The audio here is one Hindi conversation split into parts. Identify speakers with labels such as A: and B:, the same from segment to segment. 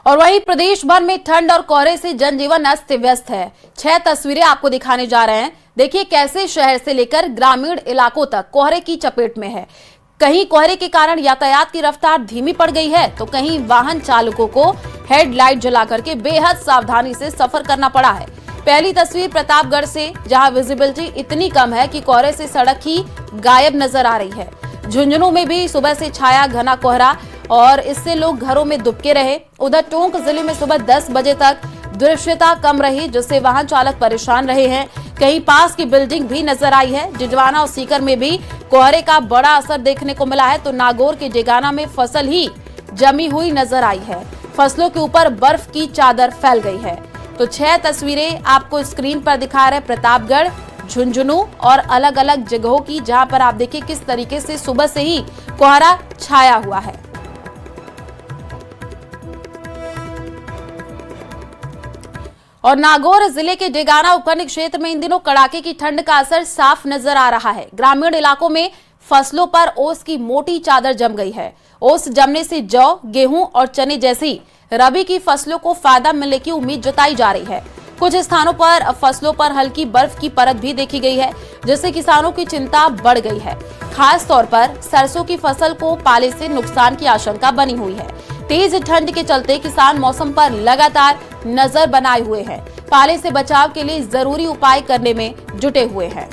A: और वहीं प्रदेश भर में ठंड और कोहरे से जनजीवन अस्त व्यस्त है। 6 तस्वीरें आपको दिखाने जा रहे हैं। देखिए कैसे शहर से लेकर ग्रामीण इलाकों तक कोहरे की चपेट में है। कहीं कोहरे के कारण यातायात की रफ्तार धीमी पड़ गई है तो कहीं वाहन चालकों को हेडलाइट जला करके बेहद सावधानी से सफर करना पड़ा है। पहली तस्वीर प्रतापगढ़ से, जहां विजिबिलिटी इतनी कम है कि कोहरे से सड़क ही गायब नजर आ रही है। झुंझुनू में भी सुबह से छाया घना कोहरा और इससे लोग घरों में दुबके रहे। उधर टोंक जिले में सुबह 10 बजे तक दृश्यता कम रही, जिससे वाहन चालक परेशान रहे हैं। कहीं पास की बिल्डिंग भी नजर आई है। जिजवाना और सीकर में भी कोहरे का बड़ा असर देखने को मिला है तो नागौर के डेगाना में फसल ही जमी हुई नजर आई है। फसलों के ऊपर बर्फ की चादर फैल गई है। तो 6 तस्वीरें आपको स्क्रीन पर दिखा रहे प्रतापगढ़, झुंझुनू और अलग अलग जगहों की, जहां पर आप देखिए किस तरीके से सुबह से ही कोहरा छाया हुआ है। और नागौर जिले के डेगाना उपखंड क्षेत्र में इन दिनों कड़ाके की ठंड का असर साफ नजर आ रहा है। ग्रामीण इलाकों में फसलों पर ओस की मोटी चादर जम गई है। ओस जमने से जौ, गेहूं और चने जैसी रबी की फसलों को फायदा मिलने की उम्मीद जताई जा रही है। कुछ स्थानों पर फसलों पर हल्की बर्फ की परत भी देखी गई है, जिससे किसानों की चिंता बढ़ गई है। खास तौर पर सरसों की फसल को पाले से नुकसान की आशंका बनी हुई है। तेज ठंड के चलते किसान मौसम पर लगातार नजर बनाए हुए हैं। पाले से बचाव के लिए जरूरी उपाय करने में जुटे हुए हैं।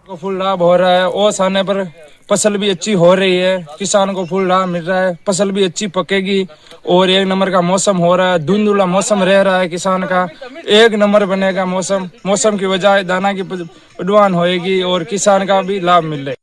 B: फुल लाभ हो रहा है। ओस आने पर फसल भी अच्छी हो रही है, किसान को फुल लाभ मिल रहा है, फसल भी अच्छी पकेगी और 1 नंबर का मौसम हो रहा है। धुंधुला मौसम रह रहा है, किसान का 1 नंबर बनेगा मौसम। मौसम की वजह दाना की उड़वान होएगी और किसान का भी लाभ मिल रहा है।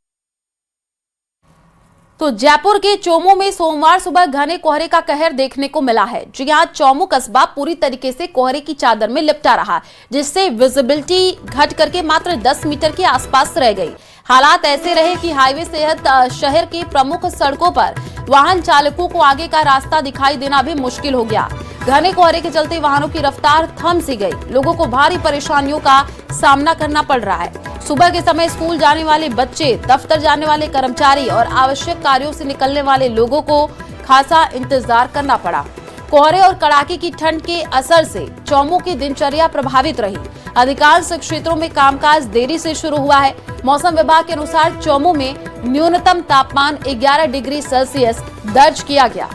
A: तो जयपुर के चोमू में सोमवार सुबह घने कोहरे का कहर देखने को मिला है। जी हां, चोमू कस्बा पूरी तरीके से कोहरे की चादर में लिपटा रहा, जिससे विजिबिलिटी घट करके मात्र 10 मीटर के आसपास रह गई। हालात ऐसे रहे कि हाईवे सहित शहर की प्रमुख सड़कों पर वाहन चालकों को आगे का रास्ता दिखाई देना भी मुश्किल हो गया। घने कोहरे के चलते वाहनों की रफ्तार थम सी गई। लोगों को भारी परेशानियों का सामना करना पड़ रहा है। सुबह के समय स्कूल जाने वाले बच्चे, दफ्तर जाने वाले कर्मचारी और आवश्यक कार्यों से निकलने वाले लोगों को खासा इंतजार करना पड़ा। कोहरे और कड़ाके की ठंड के असर से चोमू की दिनचर्या प्रभावित रही। अधिकांश क्षेत्रों में कामकाज देरी से शुरू हुआ है। मौसम विभाग के अनुसार चोमू में न्यूनतम तापमान 11 डिग्री सेल्सियस दर्ज किया गया।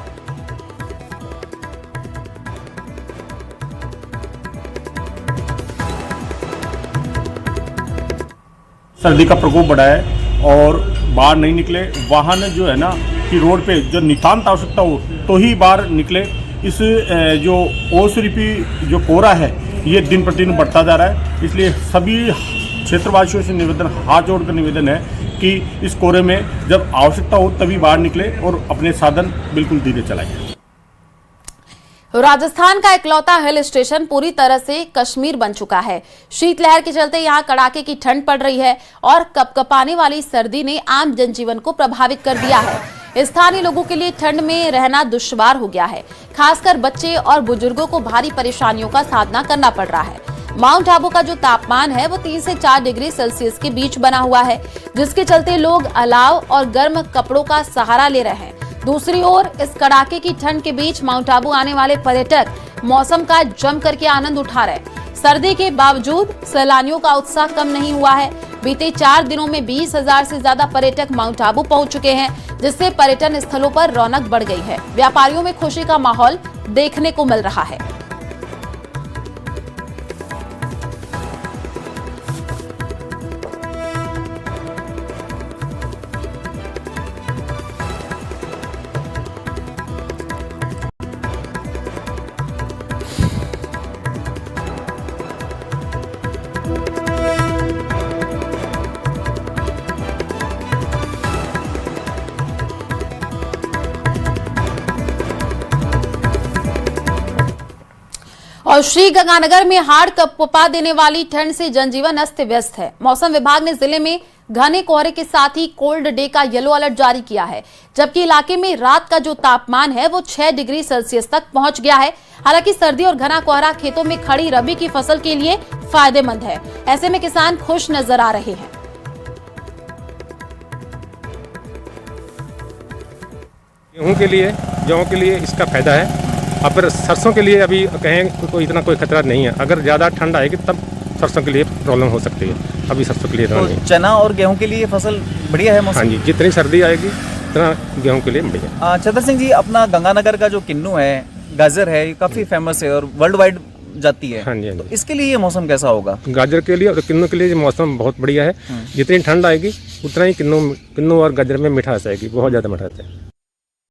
C: सर्दी का प्रकोप बढ़ा है और बाहर नहीं निकले। वाहन जो है ना कि रोड पे जो नितांत आवश्यकता हो तो ही बाहर निकले। इस जो ओस रूपी जो कोहरा है ये दिन प्रतिदिन बढ़ता जा रहा है। इसलिए सभी क्षेत्रवासियों से निवेदन, हाथ जोड़कर निवेदन है कि इस कोहरे में जब आवश्यकता हो तभी बाहर निकले और अपने साधन बिल्कुल धीरे चलाएं।
A: राजस्थान का इकलौता हिल स्टेशन पूरी तरह से कश्मीर बन चुका है। शीतलहर के चलते यहां कड़ाके की ठंड पड़ रही है और कपकपाने वाली सर्दी ने आम जनजीवन को प्रभावित कर दिया है। स्थानीय लोगों के लिए ठंड में रहना दुश्वार हो गया है। खासकर बच्चे और बुजुर्गों को भारी परेशानियों का सामना करना पड़ रहा है। माउंट आबू का जो तापमान है वो 3 से 4 डिग्री सेल्सियस के बीच बना हुआ है, जिसके चलते लोग अलाव और गर्म कपड़ों का सहारा ले रहे हैं। दूसरी ओर इस कड़ाके की ठंड के बीच माउंट आबू आने वाले पर्यटक मौसम का जम करके आनंद उठा रहे। सर्दी के बावजूद सैलानियों का उत्साह कम नहीं हुआ है। बीते 4 दिनों में 20,000 से ज्यादा पर्यटक माउंट आबू पहुंच चुके हैं, जिससे पर्यटन स्थलों पर रौनक बढ़ गई है। व्यापारियों में खुशी का माहौल देखने को मिल रहा है। और श्री गंगानगर में हाड़ कंपा देने वाली ठंड से जनजीवन अस्त व्यस्त है। मौसम विभाग ने जिले में घने कोहरे के साथ ही कोल्ड डे का येलो अलर्ट जारी किया है, जबकि इलाके में रात का जो तापमान है वो 6 डिग्री सेल्सियस तक पहुंच गया है। हालांकि सर्दी और घना कोहरा खेतों में खड़ी रबी की फसल के लिए फायदेमंद है। ऐसे में किसान खुश नजर आ रहे हैं।
D: गेहूँ के लिए, जौ के लिए इसका फायदा है। अब फिर सरसों के लिए अभी कहें तो कोई इतना कोई खतरा नहीं है। अगर ज़्यादा ठंड आएगी तब सरसों के लिए प्रॉब्लम हो सकती है, अभी सरसों के लिए इतना नहीं
E: तो
D: है।
E: चना और गेहूं के लिए फसल बढ़िया है मौसम।
D: हाँ जी, जितनी सर्दी आएगी उतना गेहूँ के लिए बढ़िया।
E: छतर सिंह जी, अपना गंगानगर का जो किन्नू है, गाजर है, ये काफ़ी फेमस है और वर्ल्ड वाइड जाती है।
D: हाँ जी, हाँ
E: तो
D: जी।
E: इसके लिए ये मौसम कैसा होगा?
D: गाजर के लिए और किन्नू के लिए ये मौसम बहुत बढ़िया है। जितनी ठंड आएगी उतना ही किन्नू और गाजर में मिठास आएगी, बहुत ज़्यादा मिठास है।